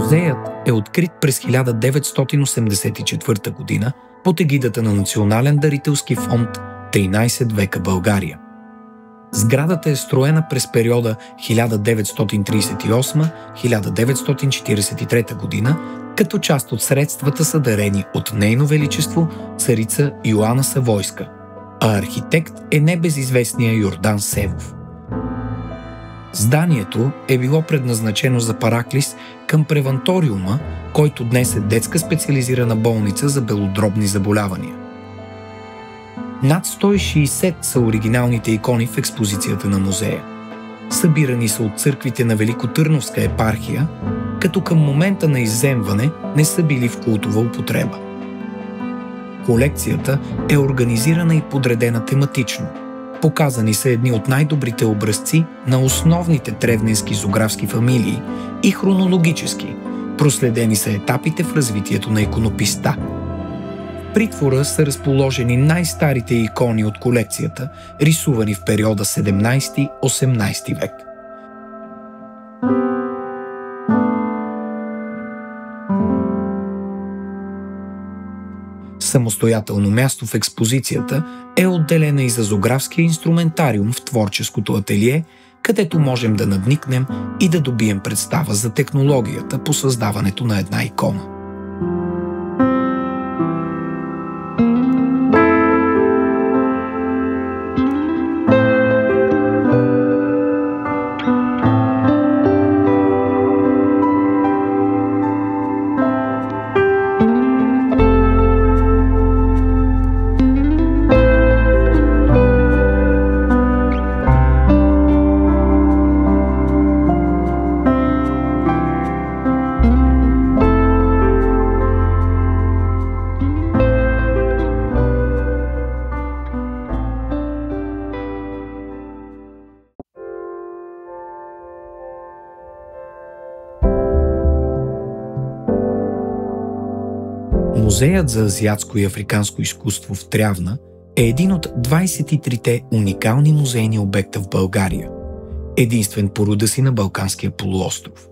Музеят е открит през 1984 година под егидата на Национален дарителски фонд 13 века България. Сградата е строена през периода 1938-1943 година, като част от средствата са дарени от Нейно Величество царица Йоана Савойска, а архитект е небезизвестния Йордан Севов. Зданието е било предназначено за параклис към преванториума, който днес е детска специализирана болница за белодробни заболявания. Над 160 са оригиналните икони в експозицията на музея. Събирани са от църквите на Великотърновска епархия, като към момента на изземване не са били в култова употреба. Колекцията е организирана и подредена тематично. Показани са едни от най-добрите образци на основните древненски зографски фамилии и хронологически. Проследени са етапите в развитието на иконописта. В притвора са разположени най-старите икони от колекцията, рисувани в периода 17-18 век. Самостоятелно място в експозицията е отделена и за зографския инструментариум в творческото ателие, където можем да надникнем и да добием представа за технологията по създаването на една икона. Музеят за азиатско и африканско изкуство в Трявна е един от 23-те уникални музейни обекта в България, единствен по рода си на Балканския полуостров.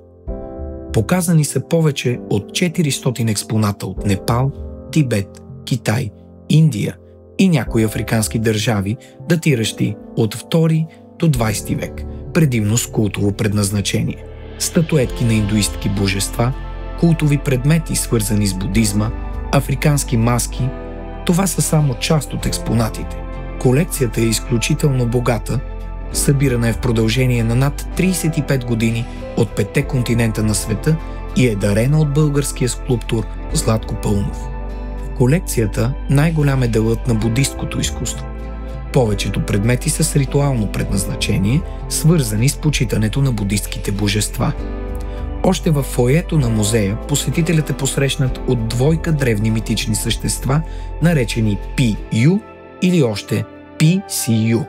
Показани са повече от 400 експоната от Непал, Тибет, Китай, Индия и някои африкански държави, датиращи от 2 до 20 век, предимно с култово предназначение, статуетки на индуистки божества, култови предмети, свързани с будизма, африкански маски. Това са само част от експонатите. Колекцията е изключително богата, събирана е в продължение на над 35 години от 5-те континента на света и е дарена от българския скулптор Златко Паунов. В колекцията най-голям е делът на будисткото изкуство. Повечето предмети са с ритуално предназначение, свързани с почитането на будистките божества. Още във фоайето на музея посетителят е посрещнат от двойка древни митични същества, наречени Пи-Ю или още Пи-Си-Ю.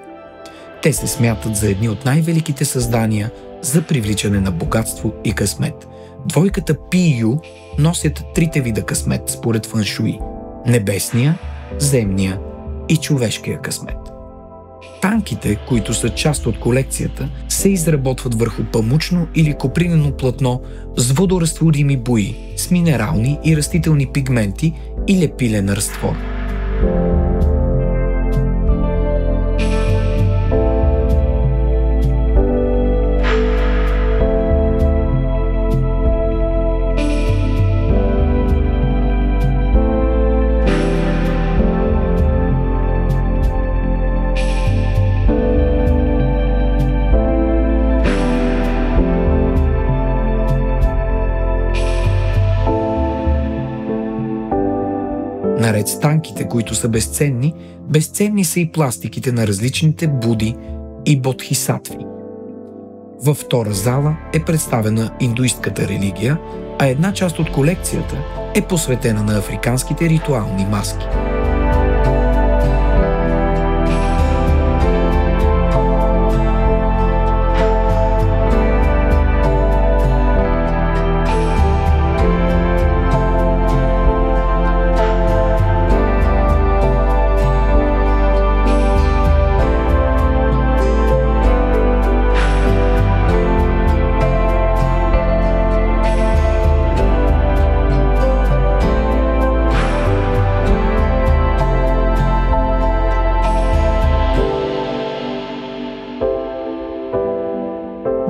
Те се смятат за едни от най-великите създания за привличане на богатство и късмет. Двойката Пи-Ю носят трите вида късмет според фъншуи – небесния, земния и човешкия късмет. Танките, които са част от колекцията, се изработват върху памучно или копринено платно с водоразтворими бои, с минерални и растителни пигменти и лепилен разтвор. Наред с танките, които са безценни, безценни са и пластиките на различните буди и бодхисатви. Във втора зала е представена индуистката религия, а една част от колекцията е посветена на африканските ритуални маски.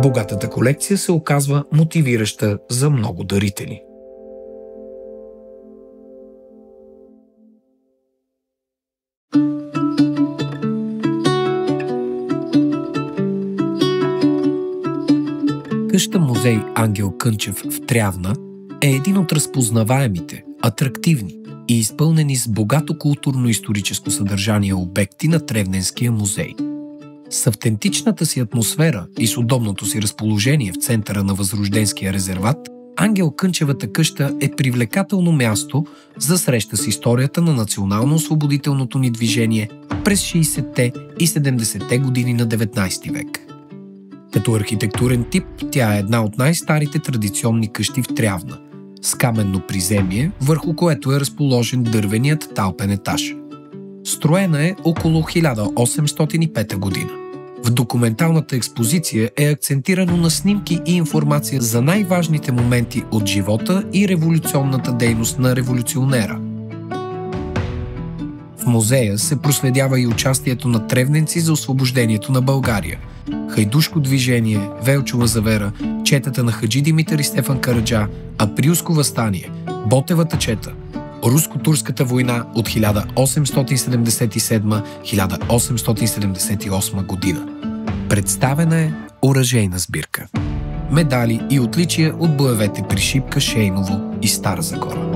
Богатата колекция се оказва мотивираща за много дарители. Къща-музей Ангел Кънчев в Трявна е един от разпознаваемите, атрактивни и изпълнени с богато културно-историческо съдържание обекти на Тревненския музей. С автентичната си атмосфера и с удобното си разположение в центъра на Възрожденския резерват, Ангел Кънчевата къща е привлекателно място за среща с историята на национално-освободителното ни движение през 60-те и 70-те години на 19 век. Като архитектурен тип, тя е една от най-старите традиционни къщи в Трявна, с каменно приземие, върху което е разположен дървеният талпен етаж. Строена е около 1805 година. В документалната експозиция е акцентирано на снимки и информация за най-важните моменти от живота и революционната дейност на революционера. В музея се проследява и участието на тревненци за освобождението на България, хайдушко движение, Велчова завера, четата на Хаджи Димитър и Стефан Караджа, Априлско въстание, Ботевата чета, Руско-турската война от 1877-1878 година. Представена е оръжейна сбирка, медали и отличия от боевете при Шипка, Шейново и Стара Загора.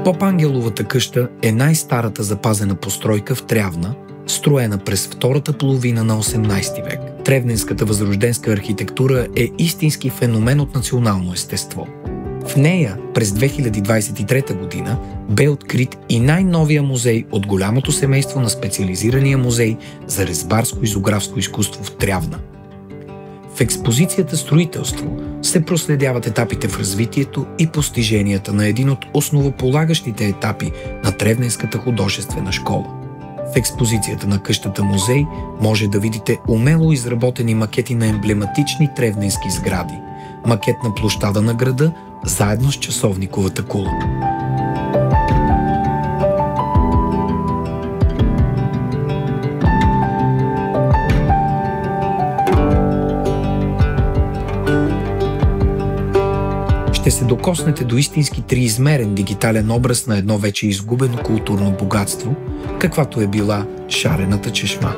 Попангеловата къща е най-старата запазена постройка в Трявна, строена през втората половина на 18 век. Тревненската възрожденска архитектура е истински феномен от национално естество. В нея през 2023 година бе открит и най-новия музей от голямото семейство на специализирания музей за резбарско и зографско изкуство в Трявна. В експозицията «Строителство» се проследяват етапите в развитието и постиженията на един от основополагащите етапи на Тревненската художествена школа. В експозицията на къщата музей може да видите умело изработени макети на емблематични тревненски сгради, макет на площада на града, заедно с часовниковата кула. Ще се докоснете до истински триизмерен дигитален образ на едно вече изгубено културно богатство, каквато е била Шарената чешма.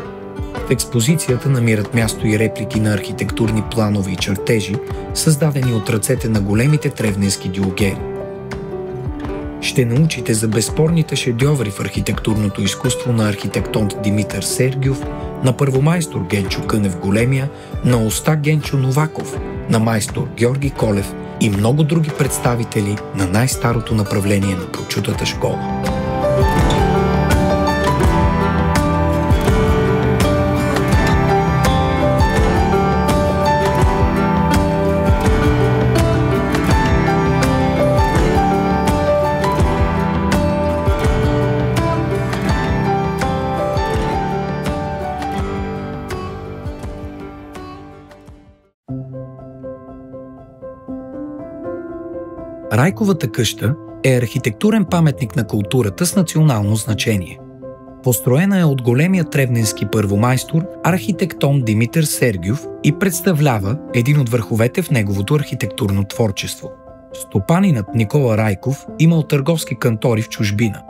В експозицията намират място и реплики на архитектурни планове и чертежи, създадени от ръцете на големите тревненски дюлгери. Ще научите за безспорните шедьоври в архитектурното изкуство на архитектонт Димитър Сергиов, на първомайстор Генчо Кънев Големия, на уста Генчо Новаков, на майстор Георги Колев и много други представители на най-старото направление на прочутата школа. Райковата къща е архитектурен паметник на културата с национално значение. Построена е от големия тревненски първомайстор, архитектон Димитър Сергиов и представлява един от върховете в неговото архитектурно творчество. Стопанинът Никола Райков имал търговски кантори в чужбина.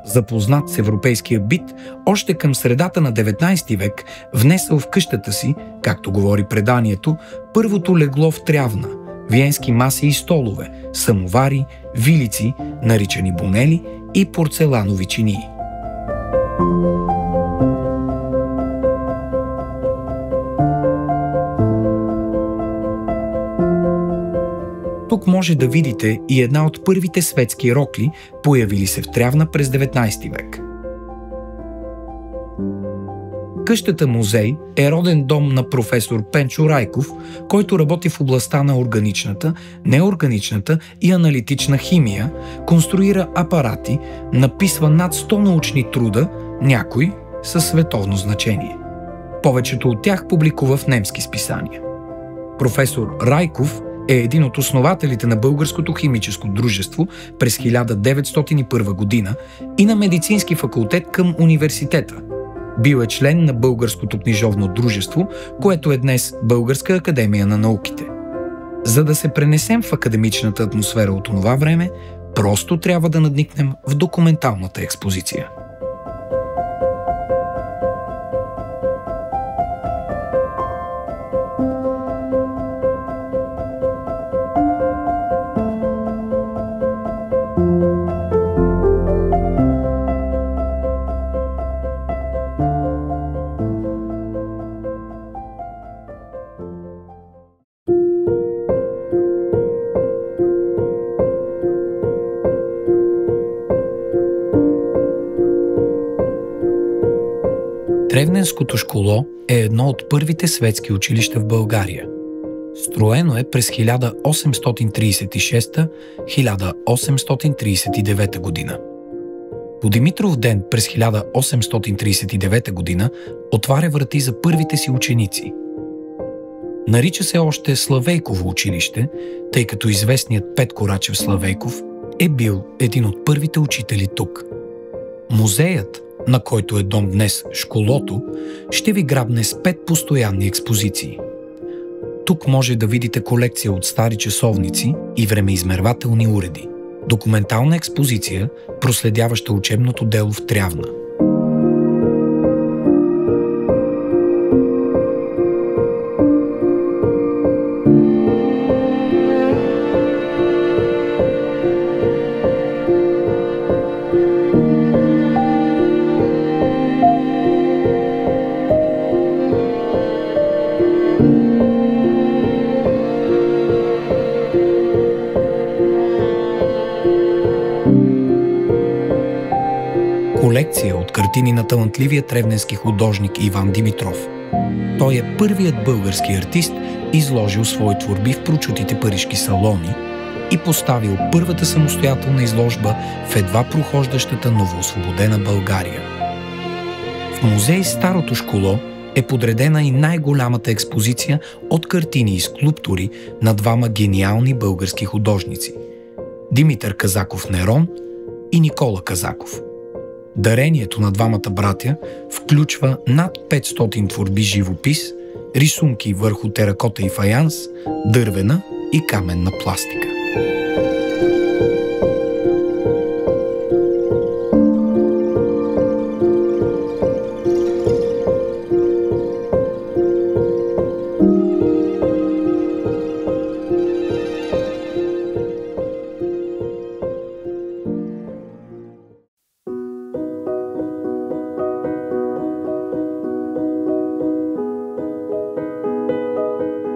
Запознат с европейския бит, още към средата на 19 век внесъл в къщата си, както говори преданието, първото легло в Трявна, виенски маси и столове, самовари, вилици, наричани бонели, и порцеланови чинии. Тук може да видите и една от първите светски рокли, появили се в Трявна през 19 век. Къщата музей е роден дом на професор Пенчо Райков, който работи в областта на органичната, неорганичната и аналитична химия, конструира апарати, написва над 100 научни труда, някои със световно значение. Повечето от тях публикува в немски списания. Професор Райков е един от основателите на Българското химическо дружество през 1901 година и на медицински факултет към университета. Бил е член на Българското книжовно дружество, което е днес Българска академия на науките. За да се пренесем в академичната атмосфера от онова време, просто трябва да надникнем в документалната експозиция. Тревненското школо е едно от първите светски училища в България. Строено е през 1836-1839 година. По Димитров ден през 1839 година отваря врати за първите си ученици. Нарича се още Славейково училище, тъй като известният Петко Рачев Славейков е бил един от първите учители тук. Музеят, на който е дом днес школото, ще ви грабне с 5 постоянни експозиции. Тук може да видите колекция от стари часовници и времеизмервателни уреди, документална експозиция, проследяваща учебното дело в Трявна. Колекция от картини на талантливия тревненски художник Иван Димитров. Той е първият български артист, изложил свои творби в прочутите парижки салони и поставил първата самостоятелна изложба в едва прохождащата новоосвободена България. В музей Старото школо е подредена и най-голямата експозиция от картини и скулптури на двама гениални български художници – Димитър Казаков Нерон и Никола Казаков. Дарението на двамата братя включва над 500 творби живопис, рисунки върху теракота и фаянс, дървена и каменна пластика.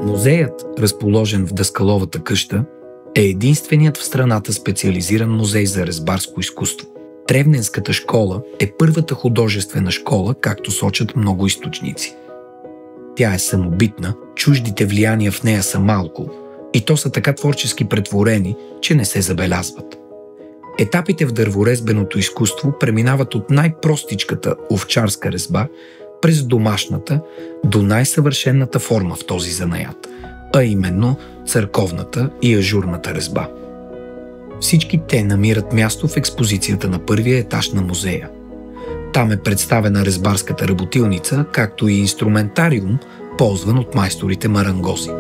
Музеят, разположен в Даскаловата къща, е единственият в страната специализиран музей за резбарско изкуство. Тревненската школа е първата художествена школа, както сочат много източници. Тя е самобитна, чуждите влияния в нея са малко и то са така творчески претворени, че не се забелязват. Етапите в дърворезбеното изкуство преминават от най-простичката овчарска резба през домашната до най-съвършената форма в този занаят, а именно църковната и ажурната резба. Всички те намират място в експозицията на първия етаж на музея. Там е представена резбарската работилница, както и инструментариум, ползван от майсторите марангози.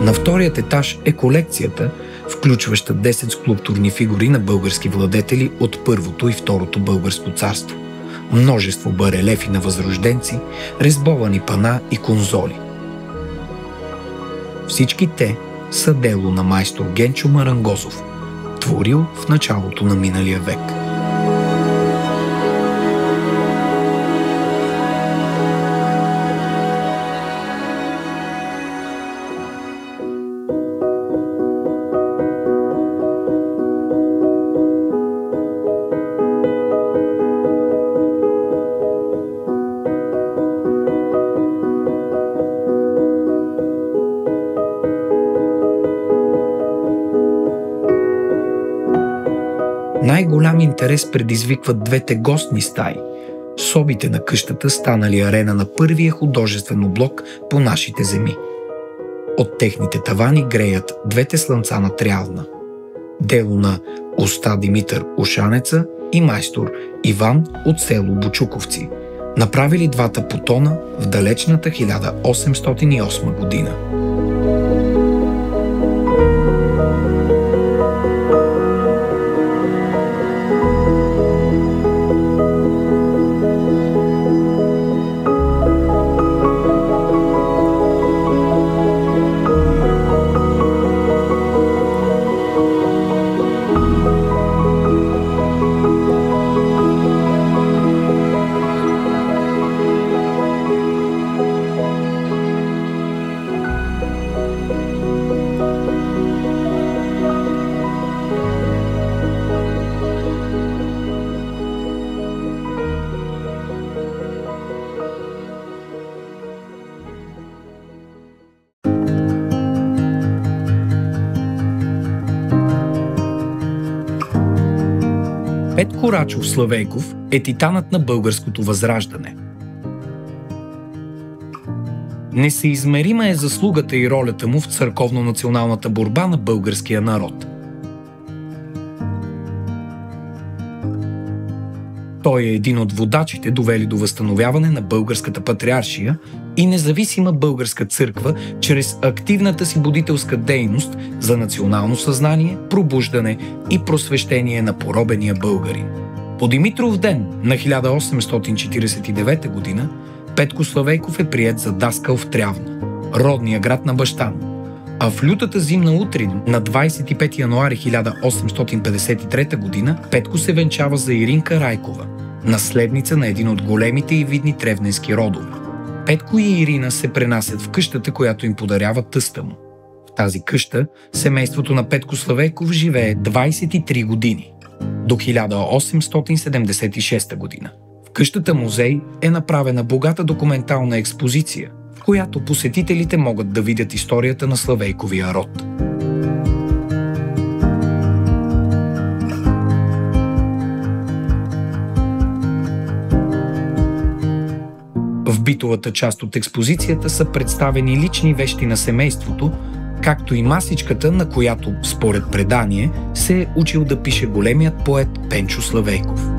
На вторият етаж е колекцията, включваща 10 скулптурни фигури на български владетели от Първото и Второто българско царство, множество барелефи на възрожденци, резбовани пана и конзоли. Всички те са дело на майстор Генчо Марангозов, творил в началото на миналия век. Най-голям интерес предизвикват двете гостни стаи, собите на къщата, станали арена на първия художествен облог по нашите земи. От техните тавани греят двете слънца на Трявна, дело на уста Димитър Ушанеца и майстор Иван от село Бочуковци, направили двата потона в далечната 1808 година. Петко Рачов Славейков е титанът на българското възраждане. Несъизмерима е заслугата и ролята му в църковно-националната борба на българския народ. Той е един от водачите, довели до възстановяване на българската патриаршия и независима българска църква чрез активната си будителска дейност за национално съзнание, пробуждане и просвещение на поробения българин. По Димитров ден на 1849 г. Петко Славейков е приет за даскал в Трявна, родния град на баща му, а в лютата зимна утрин на 25 януари 1853 г. Петко се венчава за Иринка Райкова, наследница на един от големите и видни тревненски родове. Петко и Ирина се пренасят в къщата, която им подарява тъста му. В тази къща семейството на Петко Славейков живее 23 години, до 1876 година. В къщата музей е направена богата документална експозиция, в която посетителите могат да видят историята на Славейковия род. В битовата част от експозицията са представени лични вещи на семейството, както и масичката, на която, според предание, се е учил да пише големият поет Пенчо Славейков.